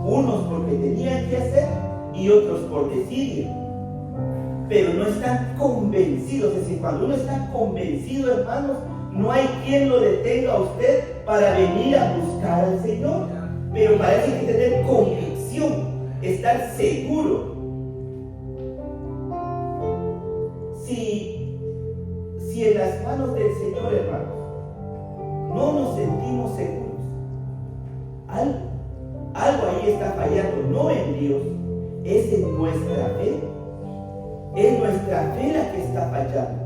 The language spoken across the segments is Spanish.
unos porque tenían que hacer y otros por desidia. Pero no están convencidos. Es decir, cuando uno está convencido, hermanos, no hay quien lo detenga a usted para venir a buscar al Señor. Pero para eso hay que tener convicción, estar seguro. Si en las manos del Señor, hermanos, no nos sentimos seguros, algo ahí está fallando, no en Dios, es en nuestra fe. Es nuestra fe la que está fallando.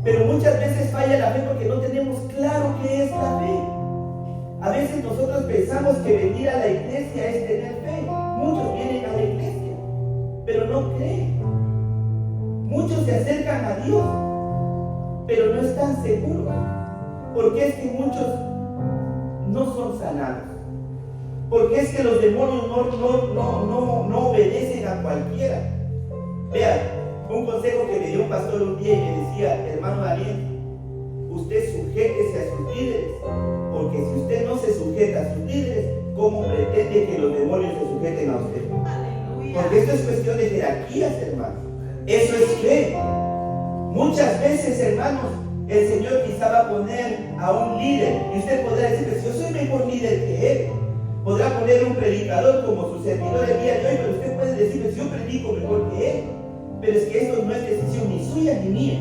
Pero muchas veces falla la fe porque no tenemos claro qué es la fe. A veces nosotros pensamos que venir a la iglesia es tener fe. Muchos vienen a la iglesia, pero no creen. Muchos se acercan a Dios, pero no están seguros. Porque es que muchos no son sanados. Porque es que los demonios no obedecen a cualquiera. Vean, un consejo que me dio un pastor un día y me decía: hermano Daniel, usted sujétese a sus líderes, porque si usted no se sujeta a sus líderes, ¿cómo pretende que los demonios se sujeten a usted? Aleluya. Porque esto es cuestión de jerarquías, hermanos. Eso es fe. Muchas veces, hermanos, el Señor quizá va a poner a un líder y usted podrá decir: pues yo soy mejor líder que él. Podrá poner un predicador como su servidor el día de hoy, pero usted puede decir: pues yo predico mejor que él. Pero es que esto no es decisión ni suya ni mía.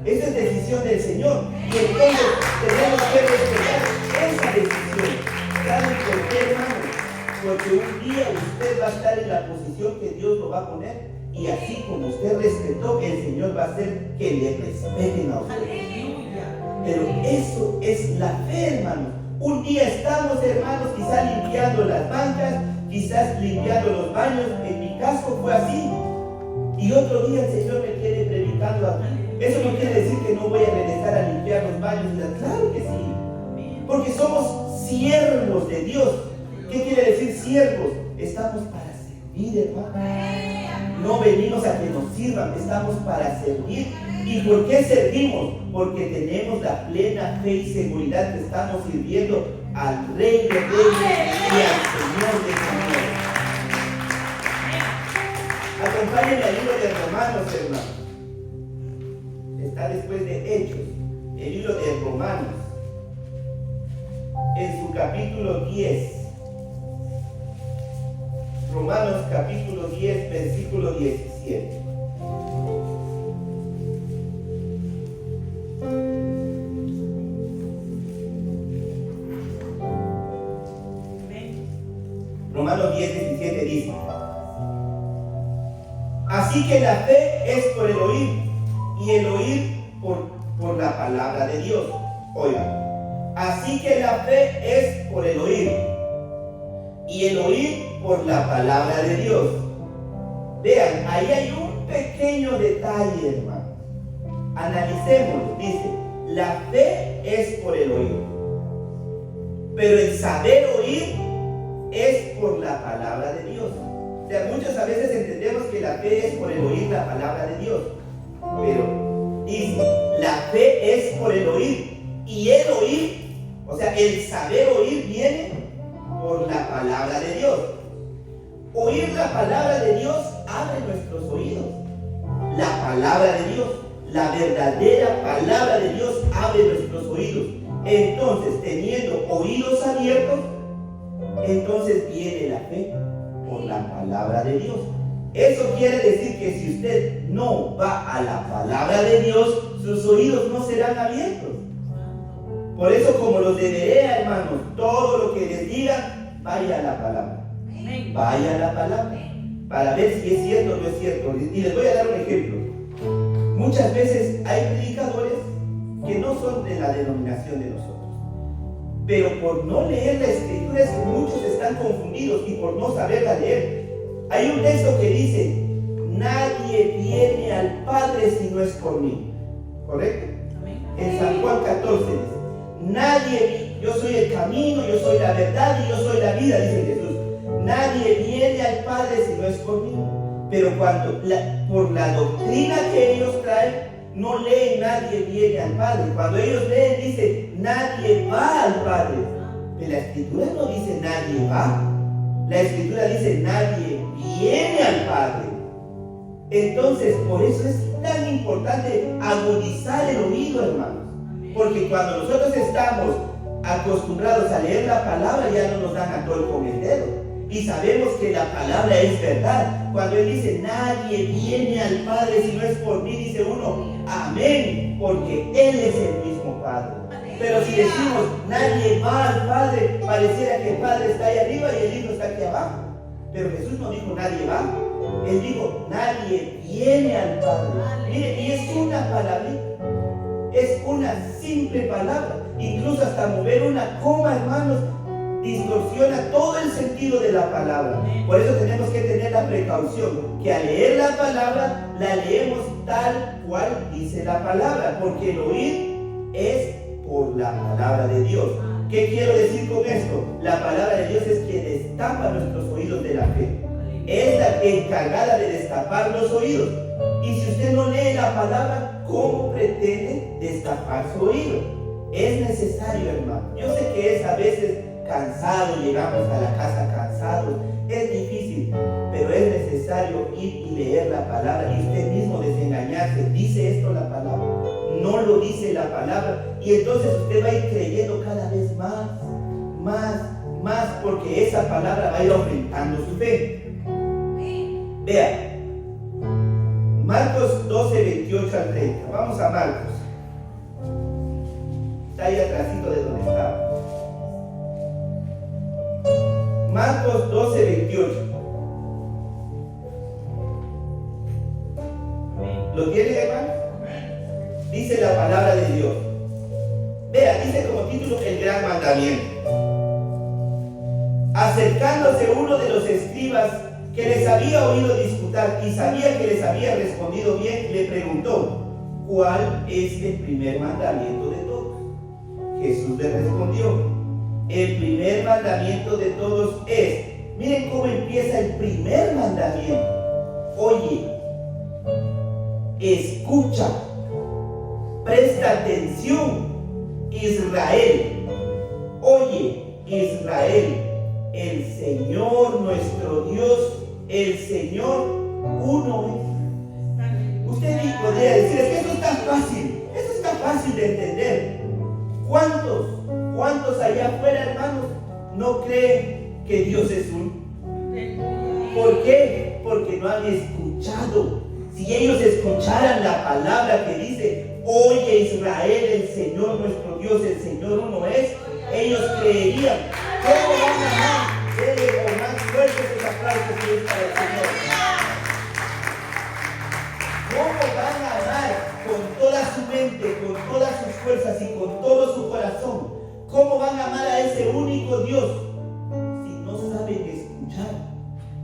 Esto es decisión del Señor. Y entonces tenemos que respetar esa decisión. ¿Saben por qué, hermanos? Porque un día usted va a estar en la posición que Dios lo va a poner. Y así como usted respetó, el Señor va a hacer que le respeten a usted. Pero eso es la fe, hermanos. Un día estamos, hermanos, quizás limpiando las bancas, quizás limpiando los baños. En mi caso fue así. Y otro día el Señor me quiere predicando a mí. Eso no quiere decir que no voy a regresar a limpiar los baños. Claro que sí. Porque somos siervos de Dios. ¿Qué quiere decir siervos? Estamos para servir, hermano. No venimos a que nos sirvan, estamos para servir. ¿Y por qué servimos? Porque tenemos la plena fe y seguridad que estamos sirviendo al Rey de Reyes y al Señor de Señores. Acompáñenme al libro de Romanos, hermano. Está después de Hechos, el libro de Romanos, en su capítulo 10. Romanos capítulo 10, versículo 17. Romanos 10, 17 dice: así que la fe es por el oír, y el oír por la palabra de Dios. Oigan, así que la fe es por el oír, y el oír por la palabra de Dios. Vean, ahí hay un pequeño detalle, hermanos. Analicemos. Dice: la fe es por el oír, pero el saber oír es por la palabra de Dios. O sea, muchas a veces entendemos que la fe es por el oír la palabra de Dios, pero dice: la fe es por el oír, y el oír, o sea, el saber oír viene por la palabra de Dios. Oír la palabra de Dios abre nuestros oídos. La palabra de Dios, la verdadera palabra de Dios, abre nuestros oídos. Entonces, teniendo oídos abiertos, entonces viene la fe por la palabra de Dios. Eso quiere decir que si usted no va a la palabra de Dios, sus oídos no serán abiertos. Por eso, como los de Berea, hermanos, todo lo que les digan, vaya a la palabra. Vaya a la palabra para ver si es cierto o no es cierto. Y les voy a dar un ejemplo. Muchas veces hay predicadores que no son de la denominación de nosotros, pero por no leer la escritura es que muchos están confundidos y por no saberla leer. Hay un texto que dice: nadie viene al Padre si no es por mí. ¿Correcto? En San Juan 14 dice: nadie, yo soy el camino, yo soy la verdad y yo soy la vida, dice Jesús. Nadie viene al Padre si no es por mí. Pero cuando por la doctrina que ellos traen, no leen nadie viene al Padre. Cuando ellos leen, dice nadie va al Padre. Pero la escritura no dice nadie va. La Escritura dice, nadie viene al Padre. Entonces, por eso es tan importante agudizar el oído, hermanos. Porque cuando nosotros estamos acostumbrados a leer la palabra, ya no nos dan atol con el dedo. Y sabemos que la palabra es verdad. Cuando Él dice, nadie viene al Padre si no es por mí, dice uno, amén, porque Él es el mismo Padre. Pero si decimos, nadie va al Padre, pareciera que el Padre está ahí arriba y el Hijo está aquí abajo. Pero Jesús no dijo, nadie va. Él dijo, nadie viene al Padre. Mire, y es una palabrita. Es una simple palabra. Incluso hasta mover una coma, hermanos, distorsiona todo el sentido de la palabra. Por eso tenemos que tener la precaución que al leer la palabra la leemos tal cual dice la palabra, porque el oír es por la palabra de Dios. ¿Qué quiero decir con esto? La palabra de Dios es quien destapa nuestros oídos de la fe. Es la encargada de destapar los oídos. Y si usted no lee la palabra, ¿cómo pretende destapar su oído? Es necesario, hermano. Yo sé que es a veces cansado, llegamos a la casa cansados, es difícil, pero es necesario ir y leer la palabra y usted mismo desengañarse. ¿Dice esto la palabra? No lo dice la palabra, y entonces usted va a ir creyendo cada vez más, porque esa palabra va a ir aumentando su fe. Vea, Marcos 12, 28 al 30. Vamos a Marcos. Está ahí atrásito de donde estaba. Marcos 12, 28. ¿Lo tienen, hermano? Dice la palabra de Dios. Vea, dice como título el gran mandamiento. Acercándose uno de los escribas que les había oído disputar y sabía que les había respondido bien, le preguntó, ¿cuál es el primer mandamiento de todos? Jesús le respondió, el primer mandamiento de todos es, miren cómo empieza el primer mandamiento. Oye, escucha, presta atención, Israel. Oye, Israel, el Señor nuestro Dios, el Señor uno es. Usted podría decir, es que eso está fácil de entender. ¿Cuántos allá afuera, hermanos, no creen que Dios es uno? ¿Por qué? Porque no han escuchado. Si ellos escucharan la palabra que dice, oye Israel, el Señor nuestro Dios, el Señor uno es, ellos creerían. ¿Cómo van a amar? Denle con más fuerte sus aplausos y es para el Señor. ¿Cómo van a amar con toda su mente, con todas sus fuerzas y con todo su corazón? ¿Cómo van a amar a ese único Dios si no saben escuchar?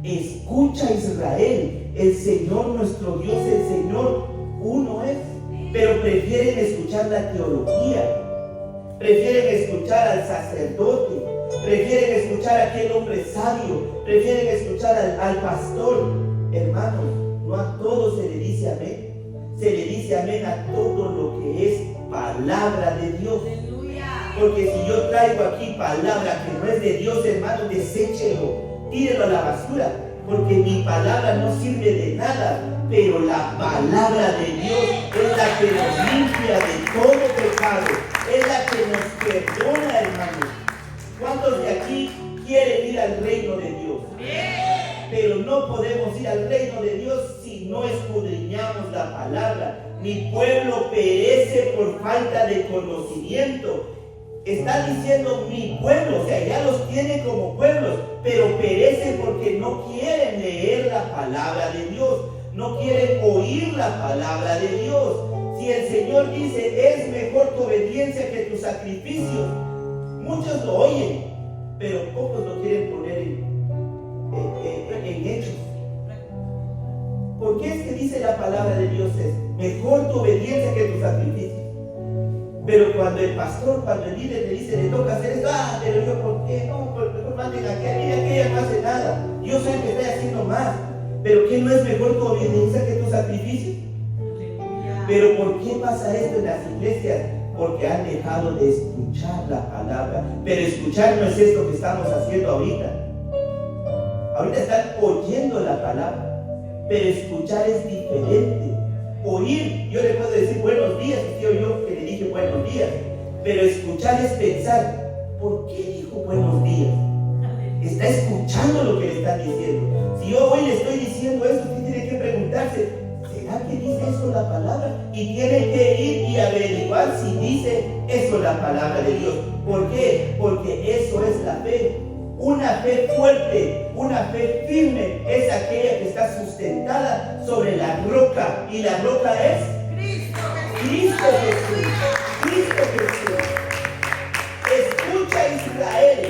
Escucha Israel, el Señor nuestro Dios, el Señor uno es. Pero prefieren escuchar la teología, prefieren escuchar al sacerdote, prefieren escuchar a aquel hombre sabio, prefieren escuchar al pastor. Hermanos, no a todo se le dice amén. Se le dice amén a todo lo que es palabra de Dios. Porque si yo traigo aquí palabra que no es de Dios, hermano, deséchelo, tírelo a la basura, porque mi palabra no sirve de nada, pero la palabra de Dios es la que nos limpia de todo pecado, es la que nos perdona, hermanos. ¿Cuántos de aquí quieren ir al reino de Dios? Pero no podemos ir al reino de Dios si no escudriñamos la palabra. Mi pueblo perece por falta de conocimiento. Está diciendo mi pueblo, o sea, ya los tiene como pueblos, pero perecen porque no quieren leer la palabra de Dios, no quieren oír la palabra de Dios. Si el Señor dice, es mejor tu obediencia que tus sacrificios, muchos lo oyen, pero pocos lo quieren poner en hechos. ¿Por qué es que dice la palabra de Dios es mejor tu obediencia que tus sacrificios? Pero cuando el pastor, cuando el líder le dice, le toca hacer esto, pero yo, ¿por qué no? Mejor manden a aquella, que ella no hace nada. Yo soy el que estoy haciendo más. Pero ¿qué no es mejor tu obediencia que tu sacrificio? Pero ¿por qué pasa esto en las iglesias? Porque han dejado de escuchar la palabra. Pero escuchar no es esto que estamos haciendo ahorita. Ahorita están oyendo la palabra, pero escuchar es diferente. Oír, yo le puedo decir buenos días, usted oyó que le dije buenos días, pero escuchar es pensar, ¿por qué dijo buenos días? Está escuchando lo que le están diciendo. Si yo hoy le estoy diciendo esto, usted tiene que preguntarse, ¿será que dice eso la palabra? Y tiene que ir y averiguar si dice eso la palabra de Dios. ¿Por qué? Porque eso es la fe. Una fe fuerte, una fe firme es aquella que está sustentada sobre la roca. ¿Y la roca es? Cristo Jesús. Cristo Jesús. Escucha, Israel,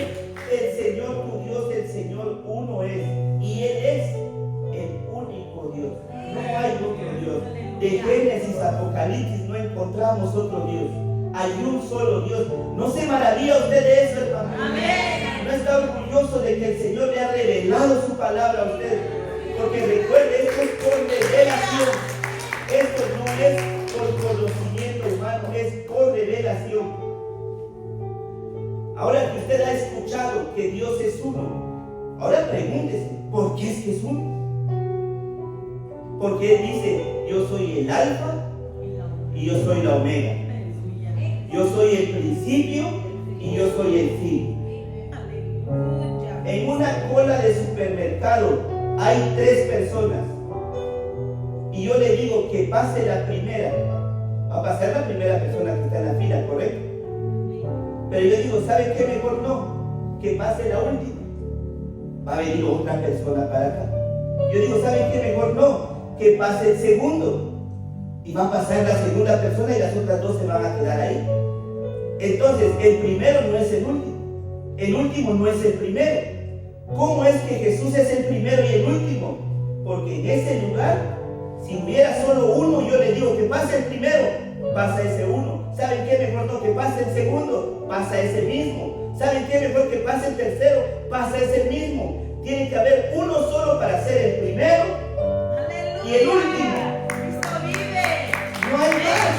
el Señor tu Dios, el Señor uno es, y Él es el único Dios. No hay otro Dios. De Génesis a Apocalipsis no encontramos otro Dios. Hay un solo Dios. ¿No se maravilla usted de eso, hermano? Amén. ¿No está orgulloso de que el Señor le ha revelado su palabra a usted? Porque recuerde, esto es por revelación. Esto no es por conocimiento humano, es por revelación. Ahora que usted ha escuchado que Dios es uno, ahora pregúntese, ¿por qué es que es uno? Porque Él dice, yo soy el alfa y yo soy la omega. Yo soy el principio y yo soy el fin. En una cola de supermercado hay 3 personas. Y yo le digo que pase la primera. Va a pasar la primera persona que está en la fila, ¿correcto? Pero yo digo, ¿sabe qué? Mejor no. Que pase la última. Va a venir otra persona para acá. Yo digo, ¿sabe qué? Mejor no. Que pase el segundo. Y va a pasar la segunda persona y las otras 2 se van a quedar ahí. Entonces, el primero no es el último. El último no es el primero. ¿Cómo es que Jesús es el primero y el último? Porque en ese lugar, si hubiera solo uno, yo le digo que pase el primero, pasa ese uno. ¿Saben qué? Mejor no que pase el segundo, pasa ese mismo. ¿Saben qué? Mejor que pase el tercero, pasa ese mismo. Tiene que haber uno solo para ser el primero. ¡Aleluya! Y el último. Cristo vive. No hay más.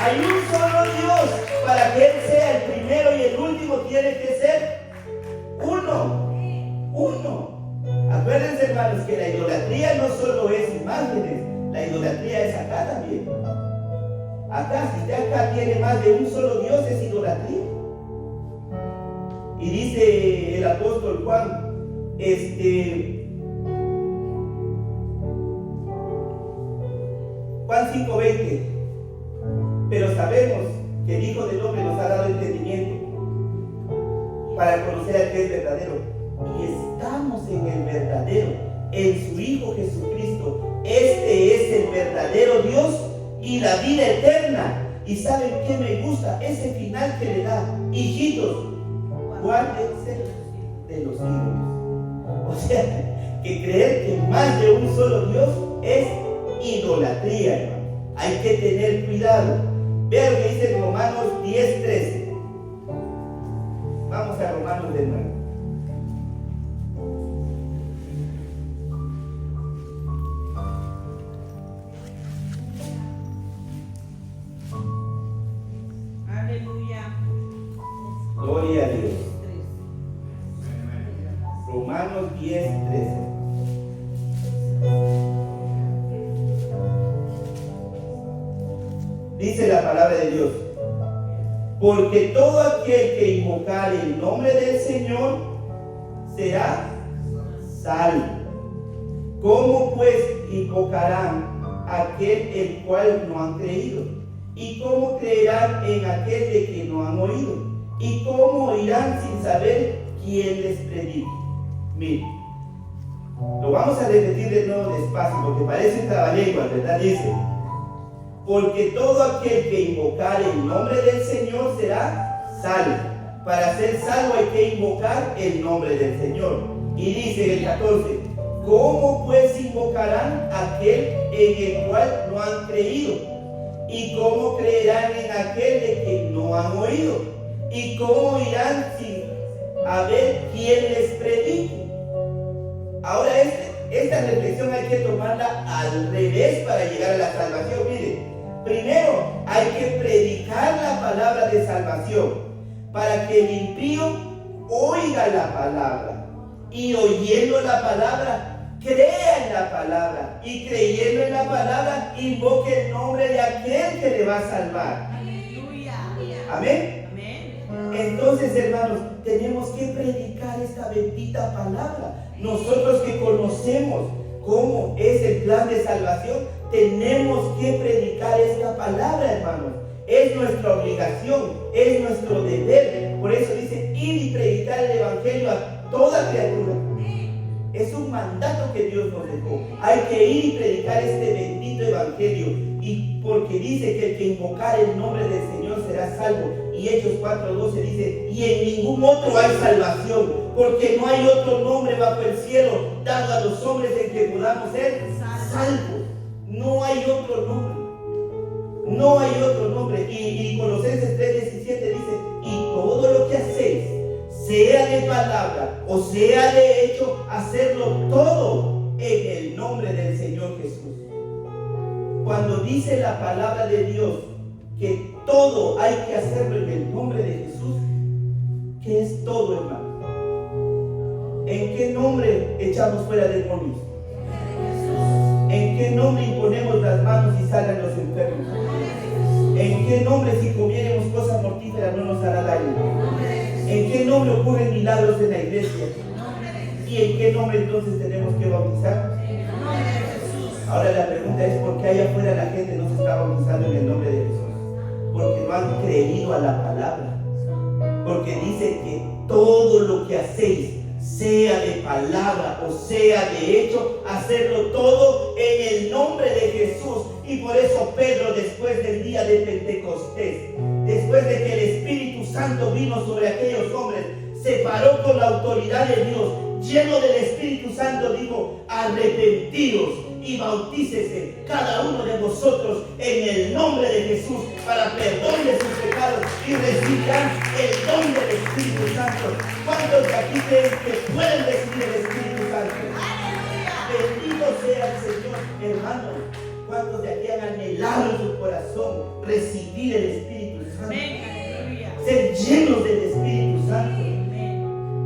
Hay un solo Dios. Para que Él sea el primero y el último tiene que ser uno. Acuérdense, hermanos, que la idolatría no solo es imágenes, la idolatría es acá también. Acá, si usted acá tiene más de un solo Dios, es idolatría. Y dice el apóstol Juan, Juan 5:20, pero sabemos que el Hijo del Hombre nos ha dado entendimiento para conocer al que es verdadero. Y estamos en el verdadero, en su Hijo Jesucristo. Este es el verdadero Dios y la vida eterna. ¿Y saben qué me gusta? Ese final que le da: hijitos, guárdense de los ídolos. O sea, que creer que más de un solo Dios es idolatría, hermano. Hay que tener cuidado. Vean lo que dice Romanos 10:13. Vamos a Romanos de nuevo. Gloria a Dios. Romanos 10:13. Dice la palabra de Dios: porque todo aquel que invocar el nombre del Señor será salvo. ¿Cómo pues invocarán aquel el cual no han creído? ¿Y cómo creerán en aquel de que no han oído? ¿Y cómo oirán sin saber quién les predique? Miren, lo vamos a repetir de nuevo despacio porque parece un trabalengua, ¿verdad? Dice: porque todo aquel que invocar el nombre del Señor será salvo. Para ser salvo hay que invocar el nombre del Señor. Y dice el 14: ¿cómo pues invocarán aquel en el cual no han creído? ¿Y cómo creerán en aquel de que no han oído? ¿Y cómo irán sin a ver quién les predique? Ahora esta reflexión hay que tomarla al revés para llegar a la salvación. Mire, primero hay que predicar la palabra de salvación para que el impío oiga la palabra. y oyendo la palabra, crea en la palabra, y creyendo en la palabra, invoque el nombre de aquel que le va a salvar. Aleluya. Amén. Amén. Entonces, hermanos, tenemos que predicar esta bendita palabra. Nosotros que conocemos cómo es el plan de salvación, tenemos que predicar esta palabra, hermanos. Es nuestra obligación, es nuestro deber. Por eso dice, ir y predicar el evangelio a toda criatura. Es un mandato que Dios nos dejó. Hay que ir y predicar este bendito evangelio. Y porque dice que el que invocar el nombre del Señor será salvo. Y Hechos 4:12 dice, y en ningún otro hay salvación, porque no hay otro nombre bajo el cielo dado a los hombres en que podamos ser salvos. No hay otro nombre. No hay otro nombre. Y Colosenses 3:17 dice, y todo lo que hacéis, sea de palabra o sea de hecho, hacerlo todo en el nombre del Señor Jesús. Cuando dice la palabra de Dios que todo hay que hacerlo en el nombre de Jesús, ¿qué es todo, hermano? ¿En qué nombre echamos fuera demonios? ¿En qué nombre imponemos las manos y salen los enfermos? ¿En qué nombre si comiéramos cosas mortíferas no nos hará daño? ¿En qué nombre ocurren milagros en la iglesia? ¿Y en qué nombre entonces tenemos que bautizar? Ahora la pregunta es, ¿por qué allá afuera la gente no se está bautizando en el nombre de Jesús? Porque no han creído a la palabra. Porque dice que todo lo que hacéis, sea de palabra o sea de hecho, hacerlo todo en el nombre de Jesús. Y por eso Pedro, después del día de Pentecostés, después de que el Espíritu Santo vino sobre aquellos hombres, se paró con la autoridad de Dios, lleno del Espíritu Santo, dijo, arrepentidos y bautícese cada uno de vosotros en el nombre de Jesús para perdón de sus pecados y recibirán el don del Espíritu Santo. ¿Cuántos de aquí creen que pueden recibir el Espíritu Santo? Bendito sea el Señor, hermano. ¿Cuántos de aquí han anhelado en su corazón recibir el Espíritu Santo? Ser llenos del Espíritu Santo.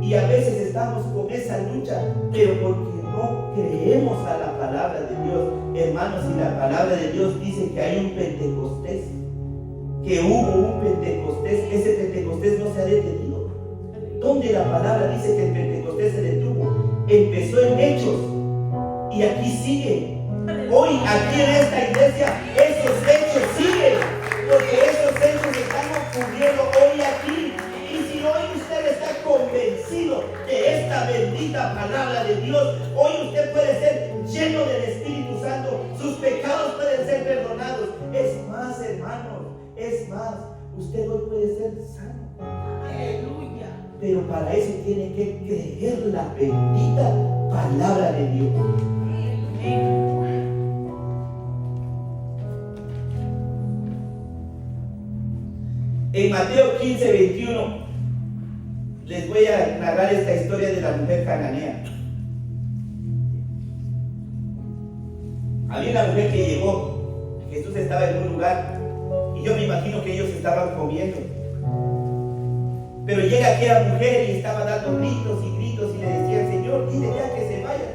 Y a veces estamos con esa lucha, pero porque no creemos a la palabra de Dios. Hermanos, si la palabra de Dios dice que hay un Pentecostés, que hubo un Pentecostés, ese Pentecostés no se ha detenido. ¿Dónde la palabra dice que el Pentecostés se detuvo? Empezó en Hechos y aquí sigue. Hoy, aquí en esta iglesia, esos hechos siguen, porque esos hechos están ocurriendo hoy aquí. Y si hoy usted está convencido de esta bendita palabra de Dios, hoy usted puede ser lleno del Espíritu Santo, sus pecados pueden ser perdonados. Es más, hermanos, es más, usted hoy puede ser sano. Aleluya. Pero para eso tiene que creer la bendita palabra de Dios. En Mateo 15:21 les voy a narrar esta historia de la mujer cananea. Había una mujer que llegó, Jesús estaba en un lugar y yo me imagino que ellos estaban comiendo. Pero llega aquella mujer y estaba dando gritos y gritos y le decía, Señor, dile ya que se vaya.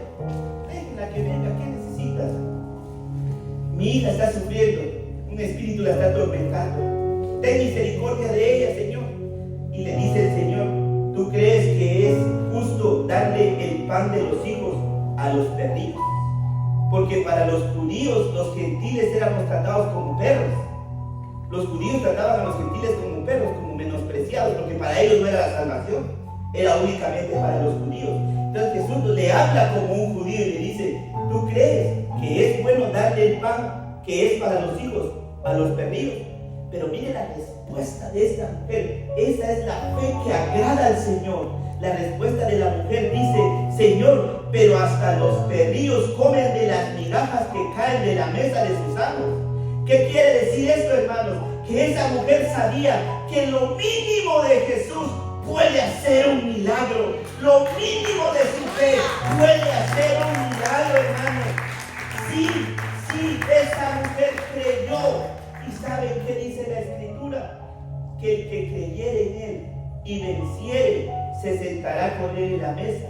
Déjenla que venga, ¿qué necesitas? Mi hija está sufriendo, un espíritu la está atormentando. Ten misericordia de ella, Señor. Y le dice el Señor, ¿tú crees que es justo darle el pan de los hijos a los perrillos? Porque para los judíos, los gentiles éramos tratados como perros. Los judíos trataban a los gentiles como perros, como menospreciados, porque para ellos no era la salvación, era únicamente para los judíos. Entonces Jesús le habla como un judío y le dice, ¿tú crees que es bueno darle el pan que es para los hijos a los perrillos? Pero mire la respuesta de esta mujer. Esa es la fe que agrada al Señor. La respuesta de la mujer dice, Señor, pero hasta los perrillos comen de las migajas que caen de la mesa de sus amos. ¿Qué quiere decir esto, hermanos? Que esa mujer sabía que lo mínimo de Jesús puede hacer un milagro. Lo mínimo de su fe puede hacer un milagro, hermanos. Sí, esa mujer creyó. ¿Y saben qué dice la Escritura? Que el que creyere en Él y venciere, se sentará con Él en la mesa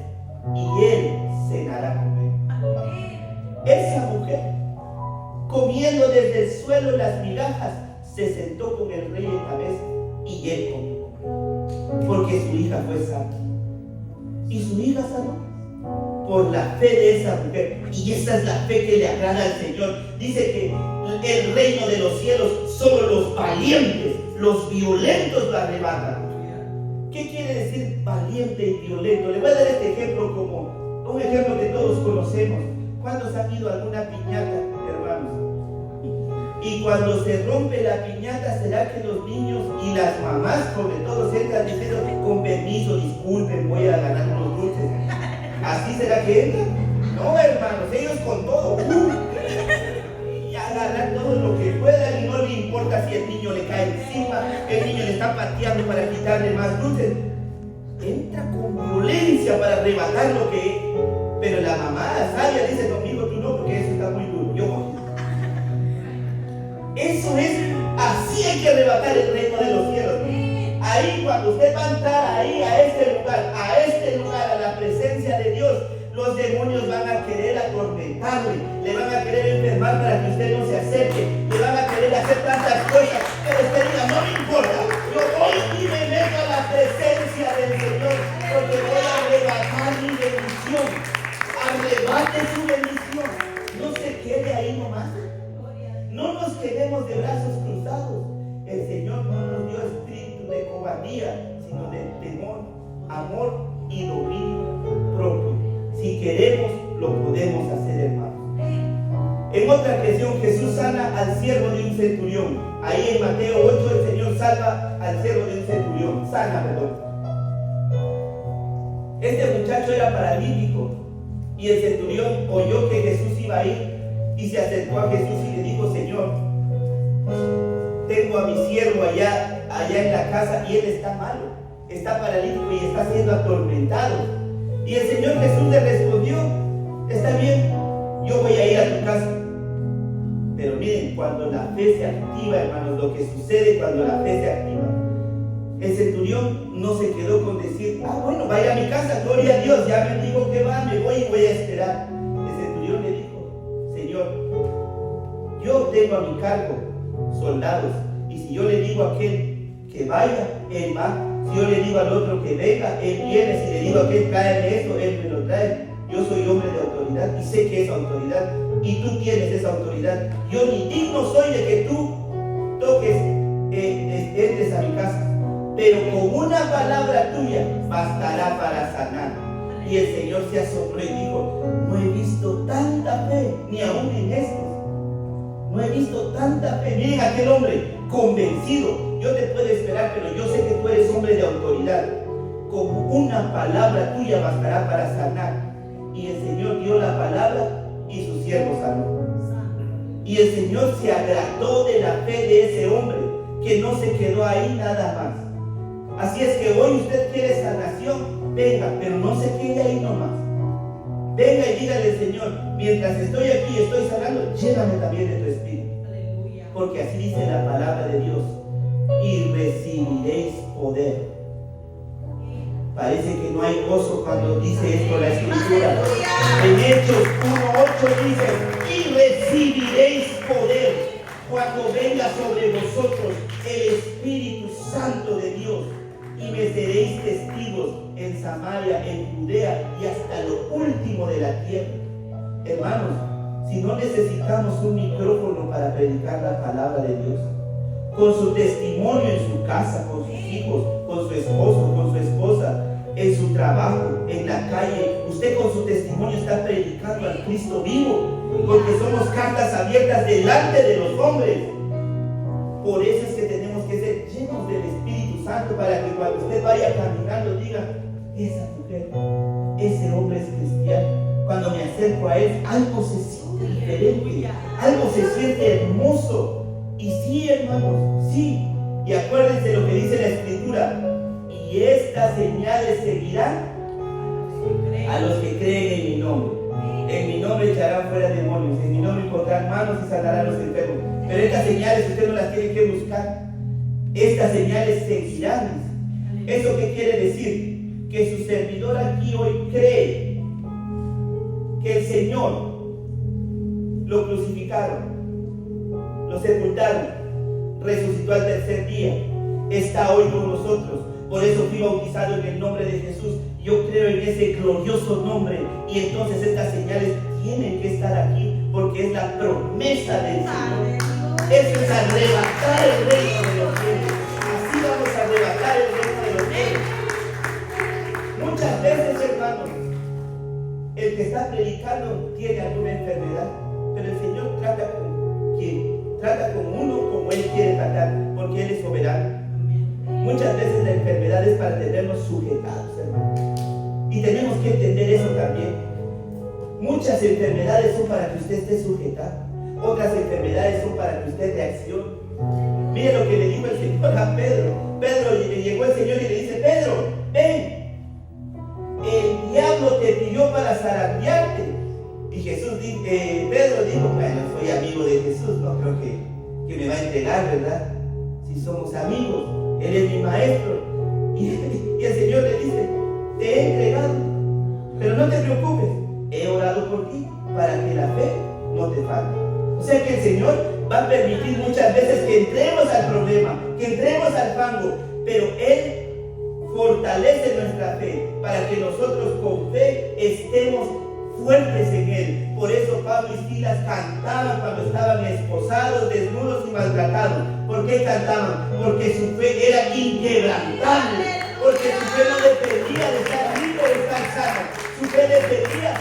y él cenará con él. Esa mujer, comiendo desde el suelo las migajas, se sentó con el rey en la mesa y él comió, porque su hija fue sana. Y su hija sanó por la fe de esa mujer. Y esa es la fe que le agrada al Señor. Dice que el reino de los cielos solo los valientes, los violentos lo arrebatan. ¿Qué quiere decir valiente y violento? Le voy a dar este ejemplo como un ejemplo que todos conocemos. ¿Cuántos han ido a alguna piñata, hermanos? Y cuando se rompe la piñata, ¿será que los niños y las mamás, sobre todo, se entran diciendo, con permiso, disculpen, voy a ganar unos dulces? ¿Así será que entran? No, hermanos, ellos con todo, y agarran todo lo que puedan y no le importa si el niño le cae encima, el niño le está pateando para quitarle más dulces. Entra con violencia para arrebatar lo que es. Pero la mamá sabia dice, conmigo tú no, porque eso está muy duro, yo voy. Eso es, así hay que arrebatar el reino de los cielos. Ahí cuando usted va a entrar ahí a este lugar, a la presencia de Dios, los demonios van a querer atormentarle, le van a querer enfermar para que usted no se acerque, le van a querer hacer tantas cosas, pero usted diga, no me importa, yo hoy y me meto a la presencia del Señor, porque voy a arrebatar mi bendición. Arrebate su bendición, no se quede ahí nomás. No nos quedemos de brazos cruzados. El Señor no nos dio espíritu de cobardía, sino de temor, amor y dominio propio. Si queremos, lo podemos hacer, hermanos. En otra ocasión, Jesús sana al siervo de un centurión. Ahí en Mateo 8, el Señor salva al siervo de un centurión. Este muchacho era paralítico y el centurión oyó que Jesús iba a ir y se acercó a Jesús y le dijo, Señor, tengo a mi siervo allá en la casa y él está malo, está paralítico y está siendo atormentado. Y el Señor Jesús le respondió, está bien, yo voy a ir a tu casa. Pero miren, cuando la fe se activa, hermanos, lo que sucede cuando la fe se activa, el centurión no se quedó con decir, bueno, vaya a mi casa, gloria a Dios, ya me dijo que va, me voy y voy a esperar. El centurión le dijo, Señor, yo tengo a mi cargo soldados, y si yo le digo a aquel que vaya, él va. Si yo le digo al otro que venga, él viene. Si le digo a aquel tráeme esto, él me lo trae. Yo soy hombre de autoridad y sé que es autoridad, y tú tienes esa autoridad. Yo ni digno soy de que tú toques, entres a mi casa, pero con una palabra tuya bastará para sanar. Y el Señor se asombró y dijo, no he visto tanta fe, ni aún en estos. No he visto tanta fe. Miren aquel hombre convencido. Yo te puedo esperar, pero yo sé que tú eres hombre de autoridad. Con una palabra tuya bastará para sanar. Y el Señor dio la palabra y su siervo sanó. Y el Señor se agradó de la fe de ese hombre, que no se quedó ahí nada más. Así es que hoy usted quiere sanación, venga, pero no se quede ahí nomás. Venga y dígale, Señor, mientras estoy aquí y estoy sanando, lléname también de tu espíritu. Aleluya. Porque así dice la palabra de Dios, y recibiréis poder. Parece que no hay gozo cuando dice esto la Escritura. En Hechos 1:8 dice, y recibiréis poder cuando venga sobre vosotros el Espíritu Santo de Dios, y me seréis testigos en Samaria, en Judea y hasta lo último de la tierra. Hermanos, si no necesitamos un micrófono para predicar la palabra de Dios, con su testimonio en su casa, con sus hijos, con su esposo, con su esposa, en su trabajo, en la calle, usted con su testimonio está predicando al Cristo vivo, porque somos cartas abiertas delante de los hombres. Por eso es que tenemos que ser llenos del Espíritu Santo, para que cuando usted vaya caminando diga, esa mujer, ese hombre es cristiano. Cuando me acerco a él, algo se siente diferente, algo se siente hermoso. Y sí, hermanos, sí. Y acuérdense lo que dice la Escritura, y estas señales seguirán a los que creen en mi nombre. En mi nombre echarán fuera demonios, en mi nombre impondrán manos y sanarán a los enfermos. Pero estas señales usted no las tiene que buscar. Estas señales seguirán. ¿Eso qué quiere decir? Que su servidor aquí hoy cree Señor, lo crucificaron, lo sepultaron, resucitó al tercer día, está hoy con nosotros. Por eso fui bautizado en el nombre de Jesús. Yo creo en ese glorioso nombre, y entonces estas señales tienen que estar aquí porque es la promesa del Señor. Eso es arrebatar el reino de los cielos. Así vamos a arrebatar el reino de los cielos. Muchas veces, hermanos, el que está predicando tiene alguna enfermedad, pero el Señor trata con quien trata con uno como Él quiere tratar, porque Él es soberano. Muchas veces la enfermedad es para tenernos sujetados, hermano, y tenemos que entender eso también. Muchas enfermedades son para que usted esté sujetado, otras enfermedades son para que usted reaccione. Mire lo que le dijo el Señor a Pedro. Le llegó el Señor y le dice: Pedro, ven, el diablo te pidió para zarandearte. Y Pedro dijo: bueno, soy amigo de Jesús, no creo que me va a entregar, ¿verdad? Si somos amigos, Él es mi maestro. Y el Señor le dice: te he entregado, pero no te preocupes, he orado por ti para que la fe no te falte. O sea que el Señor va a permitir muchas veces que entremos al problema, que entremos al fango, pero Él fortalece nuestra fe para que nosotros con fe estemos fuertes en Él. Por eso Pablo y Silas cantaban cuando estaban esposados, desnudos y maltratados. ¿Por qué cantaban? Porque su fe era inquebrantable, porque su fe no dependía de estar rico o de estar sano. Su fe dependía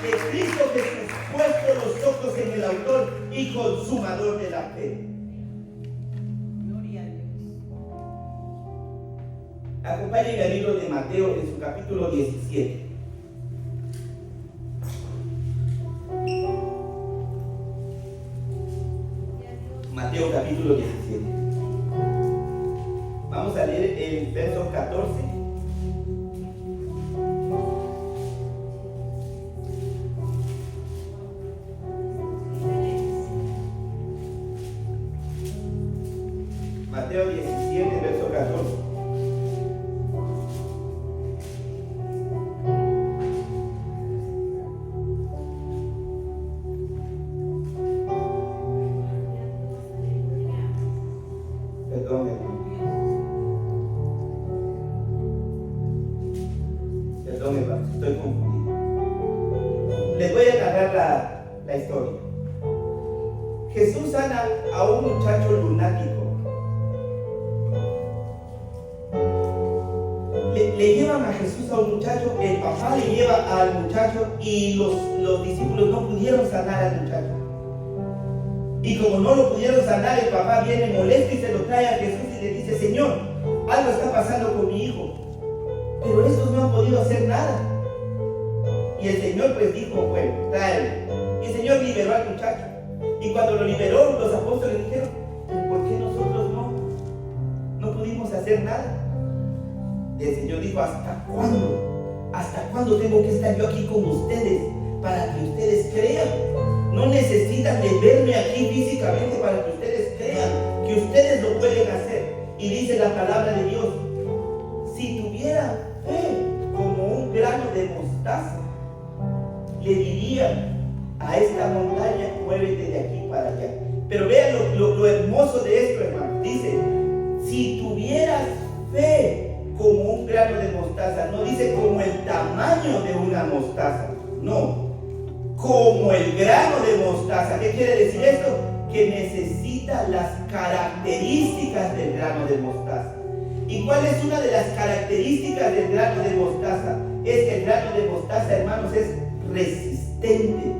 de Cristo Jesús, puesto los ojos en el autor y consumador de la fe. Gloria a Dios. Acompáñenme al libro de Mateo en su capítulo 17. Mateo capítulo 17. Vamos a leer el verso 14. Mateo 17, verso 14. Estoy confundido. Les voy a narrar la historia. Jesús sana a un muchacho lunático. Le llevan a Jesús a un muchacho, el papá le lleva al muchacho y los discípulos no pudieron sanar al muchacho. Y como no lo pudieron sanar, el papá viene molesto y se lo trae a Jesús y le dice: Señor, algo está pasando con mi hijo, pero estos no han podido hacer nada. Y el Señor pues dijo: bueno, tráelo. Y el Señor liberó al muchacho. Y cuando lo liberó, los apóstoles dijeron: ¿por qué nosotros no pudimos hacer nada? Y el Señor dijo: ¿hasta cuándo? ¿Hasta cuándo tengo que estar yo aquí con ustedes para que ustedes crean? No necesitan de verme aquí físicamente para que ustedes crean que ustedes lo pueden hacer. Y dice la palabra de Dios: si tuviera fe como un grano de mostaza, le diría a esta montaña: muévete de aquí para allá. Pero vean lo hermoso de esto, hermano. Dice: si tuvieras fe como un grano de mostaza. No dice como el tamaño de una mostaza, no, como el grano de mostaza. ¿Qué quiere decir esto? Que necesita las características del grano de mostaza. ¿Y cuál es una de las características del grano de mostaza? Es que el grano de mostaza, hermanos, es resistente,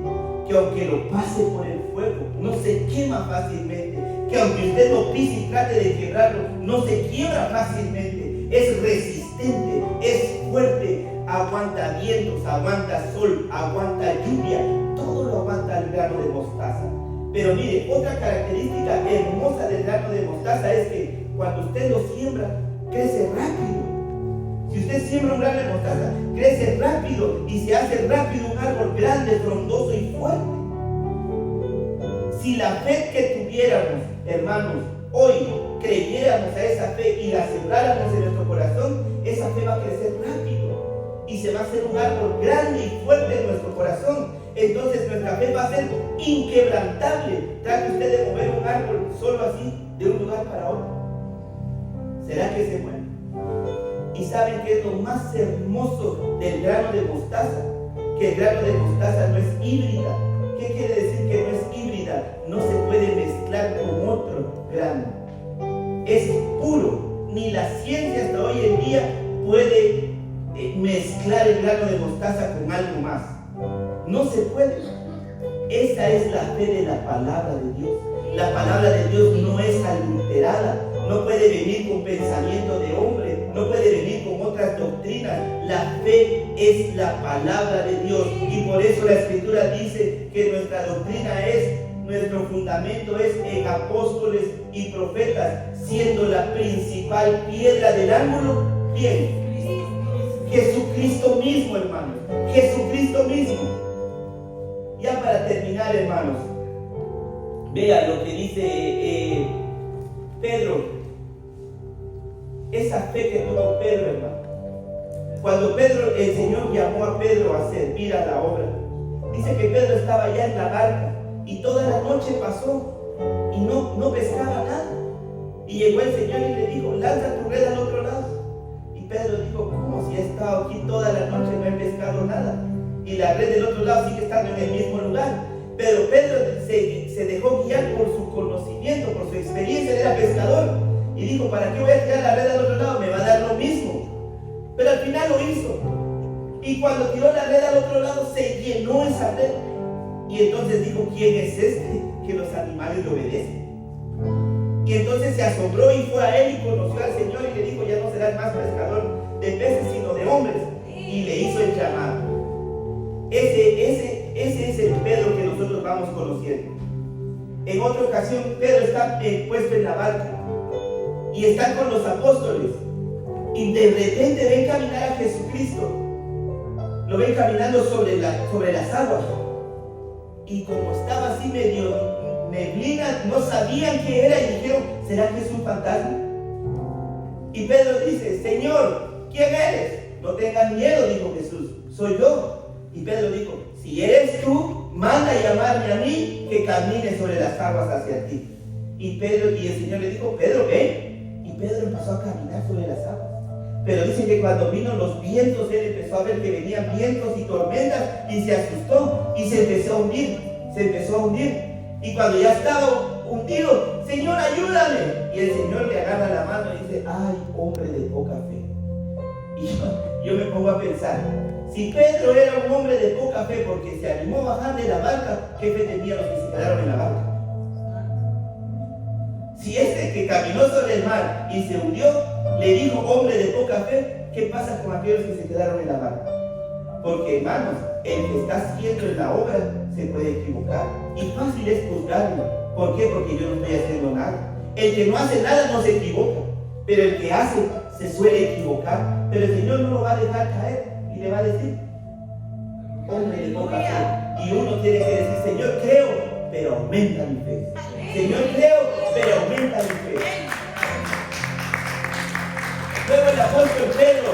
que aunque lo pase por el fuego, no se quema fácilmente, que aunque usted lo pise y trate de quebrarlo, no se quiebra fácilmente. Es resistente, es fuerte, aguanta vientos, aguanta sol, aguanta lluvia, todo lo aguanta el grano de mostaza. Pero mire, otra característica hermosa del grano de mostaza es que cuando usted lo siembra, crece rápido. Si usted siembra un grano de mostaza, crece rápido y se hace rápido un árbol grande, frondoso y fuerte. Si la fe que tuviéramos, hermanos, hoy creyéramos a esa fe y la sembráramos en nuestro corazón, esa fe va a crecer rápido y se va a hacer un árbol grande y fuerte en nuestro corazón. Entonces fe va a ser inquebrantable. Trate usted de mover un árbol solo así, de un lugar para otro. ¿Será que se mueve? ¿Y saben qué es lo más hermoso del grano de mostaza? Que el grano de mostaza no es híbrida. ¿Qué quiere decir que no es híbrida? No se puede mezclar con otro grano. Es puro. Ni la ciencia hasta hoy en día puede mezclar el grano de mostaza con algo más. No se puede. Esa es la fe de la palabra de Dios. La palabra de Dios no es adulterada. No puede venir con pensamiento de hombre. No puede venir con otras doctrinas. La fe es la palabra de Dios. Y por eso la Escritura dice que nuestra doctrina es, nuestro fundamento es en apóstoles y profetas, siendo la principal piedra del ángulo, ¿quién? Jesucristo mismo, hermanos. Jesucristo mismo. Ya para terminar, hermanos, vean lo que dice Pedro. Esa fe que tuvo Pedro, hermano. Cuando el Señor llamó a Pedro a servir a la obra, dice que Pedro estaba allá en la barca y toda la noche pasó y no pescaba nada. Y llegó el Señor y le dijo, lanza tu red al otro lado. Y Pedro dijo, ¿cómo? Si he estado aquí toda la noche no he pescado nada. Y la red del otro lado sigue estando en el mismo lugar. Pero Pedro se dejó guiar por su conocimiento, por su experiencia, él era pescador. Y dijo, ¿para qué voy a tirar la red al otro lado? Me va a dar lo mismo. Pero al final lo hizo. Y cuando tiró la red al otro lado, se llenó esa red. Y entonces dijo, ¿quién es este que los animales le obedecen? Y entonces se asombró y fue a él y conoció al Señor y le dijo, ya no serás más pescador de peces, sino de hombres. Y le hizo el llamado. Ese es el Pedro que nosotros vamos conociendo. En otra ocasión, Pedro está puesto en la barca y está con los apóstoles. Y de repente ven caminar a Jesucristo. Lo ven caminando sobre las aguas. Y como estaba así medio neblina, no sabían qué era y dijeron, ¿será que es un fantasma? Y Pedro dice, Señor, ¿quién eres? No tengas miedo, dijo Jesús, soy yo. Y Pedro dijo, si eres tú, manda a llamarme a mí, que camine sobre las aguas hacia ti. Y el Señor le dijo, Pedro, ven. Y Pedro empezó a caminar sobre las aguas. Pero dice que cuando vino los vientos, él empezó a ver que venían vientos y tormentas y se asustó y se empezó a hundir. Y cuando ya estaba hundido, Señor, ayúdame. Y el Señor le agarra la mano y dice, ay, hombre de poca fe. Y yo me pongo a pensar, si Pedro era un hombre de poca fe porque se animó a bajar de la barca, ¿qué fe tenían los que se quedaron en la barca? Si este que caminó sobre el mar y se hundió, le dijo hombre de poca fe, ¿qué pasa con aquellos que se quedaron en la barca? Porque, hermanos, el que está haciendo en la obra se puede equivocar. Y fácil es juzgarlo. ¿Por qué? Porque yo no estoy haciendo nada. El que no hace nada no se equivoca. Pero el que hace se suele equivocar. Pero el Señor no lo va a dejar caer y le va a decir, hombre de poca fe. Y uno tiene que decir, Señor, creo, pero aumenta mi fe. Señor, creo, pero aumenta mi fe. Luego el apóstol Pedro,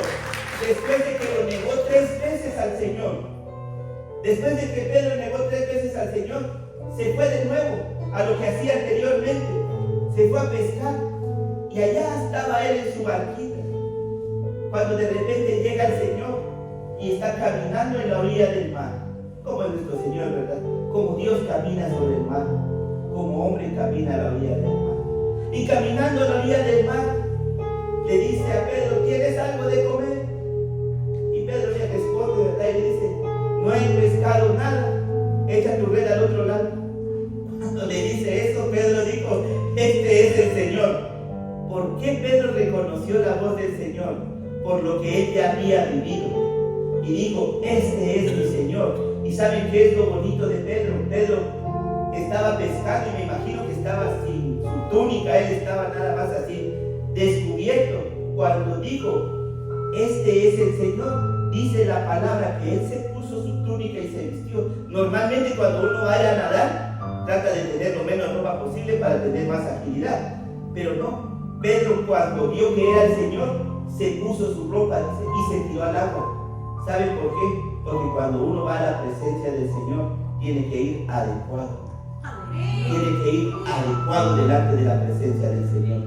después de que lo negó 3 veces al Señor, después de que Pedro negó 3 veces al Señor, se fue de nuevo a lo que hacía anteriormente. Se fue a pescar y allá estaba él en su barquita. Cuando de repente llega el Señor y está caminando en la orilla del mar. Como es nuestro Señor, ¿verdad? Como Dios camina sobre el mar, como hombre camina a la orilla del mar. Y caminando a la orilla del mar, le dice a Pedro, ¿tienes algo de comer? Y Pedro le responde, ¿verdad? Y le dice, no he pescado nada, echa tu red al otro lado. Cuando le dice eso, Pedro dijo, este es el Señor. ¿Por qué Pedro reconoció la voz del Señor? Por lo que él ya había vivido. Y dijo, este es mi Señor. ¿Y saben qué es lo bonito de Pedro? Pedro estaba pescando y me imagino que estaba sin su túnica, él estaba nada más así, descubierto. Cuando dijo, este es el Señor, dice la palabra que él se puso su túnica y se vistió. Normalmente cuando uno vaya a nadar, trata de tener lo menos ropa posible para tener más agilidad. Pero no, Pedro cuando vio que era el Señor, se puso su ropa y se tiró al agua. ¿Saben por qué? Porque cuando uno va a la presencia del Señor, tiene que ir adecuado. Tiene que ir adecuado delante de la presencia del Señor.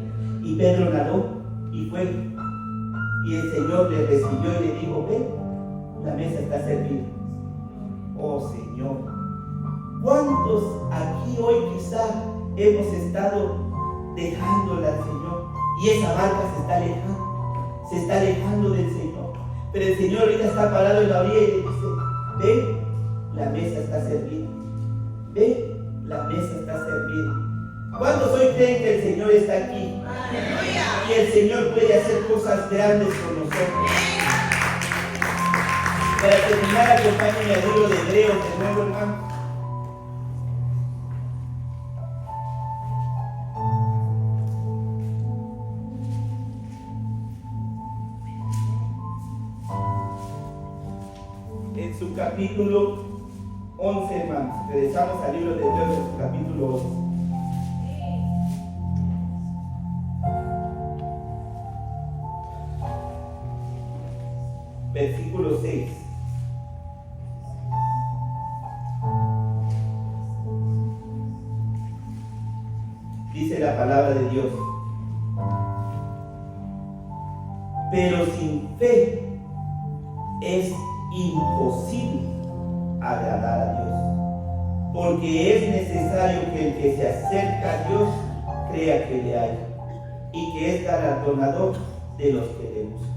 Y Pedro nadó y fue. Y el Señor le recibió y le dijo: ven, la mesa está servida. Oh Señor, ¿cuántos aquí hoy quizá hemos estado dejándole al Señor? Y esa barca se está alejando del Señor. Pero el Señor ahorita está parado en la orilla y le dice: ven, la mesa está servida. Ven, la mesa está servida. ¿Cuántos hoy creen que el Señor está aquí? ¡Aleluya! Y el Señor puede hacer cosas grandes con nosotros. Para terminar, acompáñenme al libro de Hebreos de nuevo, hermano. En su capítulo 11, hermanos. Regresamos al libro de Hebreos, en su capítulo 11. Versículo 6. Dice la palabra de Dios: pero sin fe es imposible agradar a Dios, porque es necesario que el que se acerca a Dios crea que le hay y que es galardonador de los que le buscan.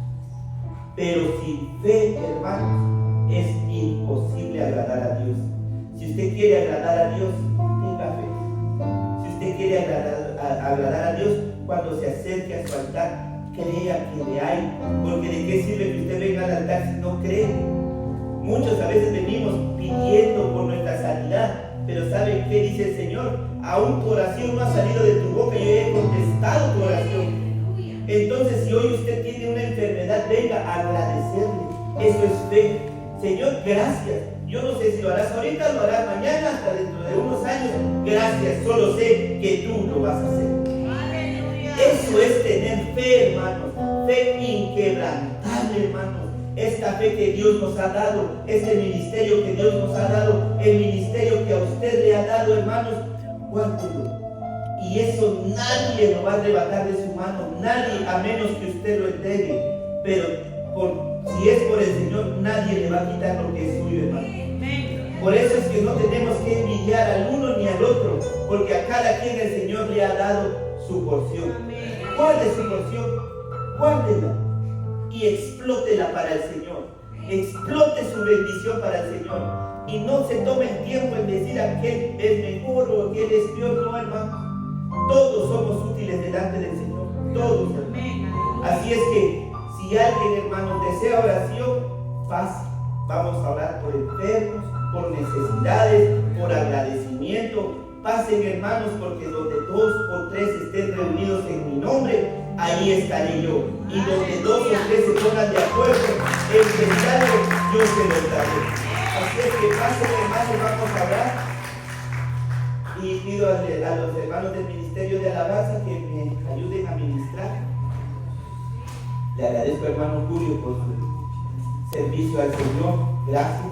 Pero sin fe, hermanos, es imposible agradar a Dios. Si usted quiere agradar a Dios, tenga fe. Si usted quiere agradar a Dios, cuando se acerque a su altar, crea que le hay. Porque ¿de qué sirve que usted venga al altar si no cree? Muchos a veces venimos pidiendo por nuestra sanidad, pero ¿saben qué dice el Señor? Aún tu oración no ha salido de tu boca, yo he contestado tu oración. Entonces, si hoy usted tiene una enfermedad, venga a agradecerle. Eso es fe. Señor, gracias. Yo no sé si lo harás ahorita, lo harás mañana, hasta dentro de unos años. Gracias, solo sé que tú lo vas a hacer. ¡Aleluya! Eso es tener fe, hermanos. Fe inquebrantable, hermanos. Esta fe que Dios nos ha dado, este ministerio que Dios nos ha dado, el ministerio que a usted le ha dado, hermanos, guárdelo. Y eso nadie lo va a arrebatar de su mano, nadie, a menos que usted lo entregue. Pero si es por el Señor, nadie le va a quitar lo que es suyo, hermano. Por eso es que no tenemos que envidiar al uno ni al otro, porque a cada quien el Señor le ha dado su porción. Guarde su porción, guárdela y explótela para el Señor. Explote su bendición para el Señor. Y no se tome el tiempo en decir aquel es mejor o aquel es peor, no, hermano. Todos somos útiles delante del Señor, todos, hermano. Así es que si alguien, hermanos, desea oración, pase. Vamos a orar por enfermos, por necesidades, por agradecimiento. Pasen, hermanos, porque donde 2 o 3 estén reunidos en mi nombre, ahí estaré yo. Y donde 2 o 3 se pongan de acuerdo en pensarlo, yo se lo daré. Así es que pasen, hermanos, vamos a orar. Y pido a los hermanos del Ministerio de Alabanza que me ayuden a ministrar. Le agradezco, hermano Julio, por su servicio al Señor. Gracias.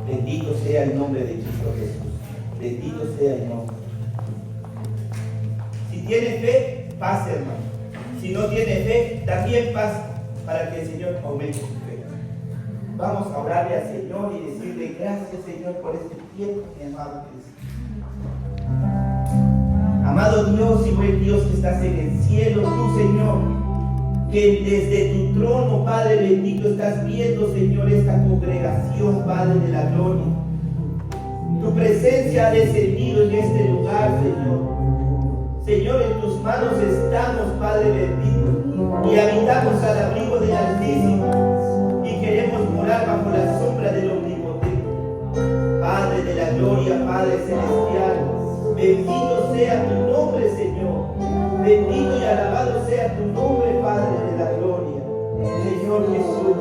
Bendito sea el nombre de Cristo Jesús. Bendito sea el nombre. Si tiene fe, pase, hermano. Si no tiene fe, también pase, para que el Señor aumente su fe. Vamos a orarle al Señor y decirle gracias, Señor, por este tiempo, mi amado Cristo. Amado Dios y buen Dios que estás en el cielo, tú, Señor, que desde tu trono, Padre bendito, estás viendo, Señor, esta congregación, Padre de la gloria. Tu presencia ha descendido en este lugar, Señor. Señor, en tus manos estamos, Padre bendito, y habitamos al abrigo del Altísimo, y queremos morar bajo la sombra del Omnipotente. Padre de la gloria, Padre celestial, bendito sea tu nombre, Señor. Bendito y alabado sea tu nombre, Padre de la gloria. Señor Jesús,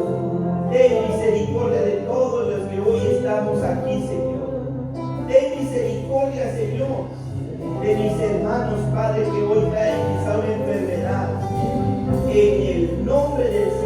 Ten misericordia de todos los que hoy estamos aquí, Señor. Ten misericordia, Señor, de mis hermanos, Padre, que hoy caen quizá una enfermedad. En el nombre del Señor